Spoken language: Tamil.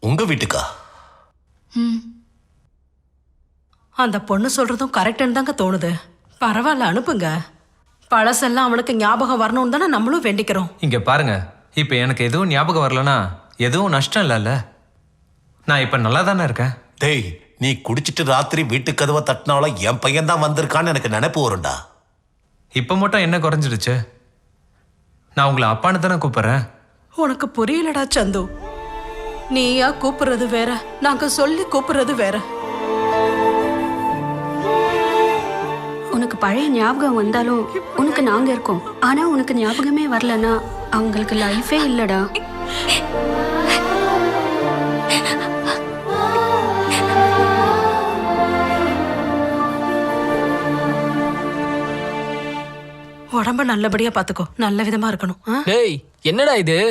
உங்க வீட்டுக்கா? அந்த பொண்ணு சொல்றதும் கரெக்டுன்னு தாங்க தோணுது. பரவாயில்ல, அனுப்புங்க. பழசெல்லாம் அவனுக்கு ஞாபகம் வரணும்னு தானே நம்மளும் வேண்டிக்கிறோம். இங்க பாருங்க, இப்ப எனக்கு எதுவும் ஞாபகம் வரலனா எதுவும் நஷ்டம் இல்லைல்ல. நான் இப்ப நல்லா தானே இருக்கேன். டேய், நீ குடிச்சிட்டு ராத்திரி வீட்டு கதவை தட்டினாலும் என் பையன் தான் வந்திருக்கான்னு எனக்கு நினைப்பு வரும்டா. இப்ப மட்டும் என்ன குறைஞ்சிடுச்சு? நான் உங்களை அப்பான்னு தானே கூப்பிடுறேன். உனக்கு புரியலடா சந்து. நீயா கூப்பிடுறது வேற, நாங்க சொல்லி கூப்பிடுறது வேற. உனக்கு பழைய ஞாபகம் வந்தாலும் உனக்கு நாங்க இருக்கோம். ஆனா உனக்கு ஞாபகமே வரலன்னா அவங்களுக்கு லைஃபே இல்லடா. உடம்ப நல்லபடியா பாத்துக்கோ. நல்ல விதமா இருக்கணும். டேய், என்னடா இது?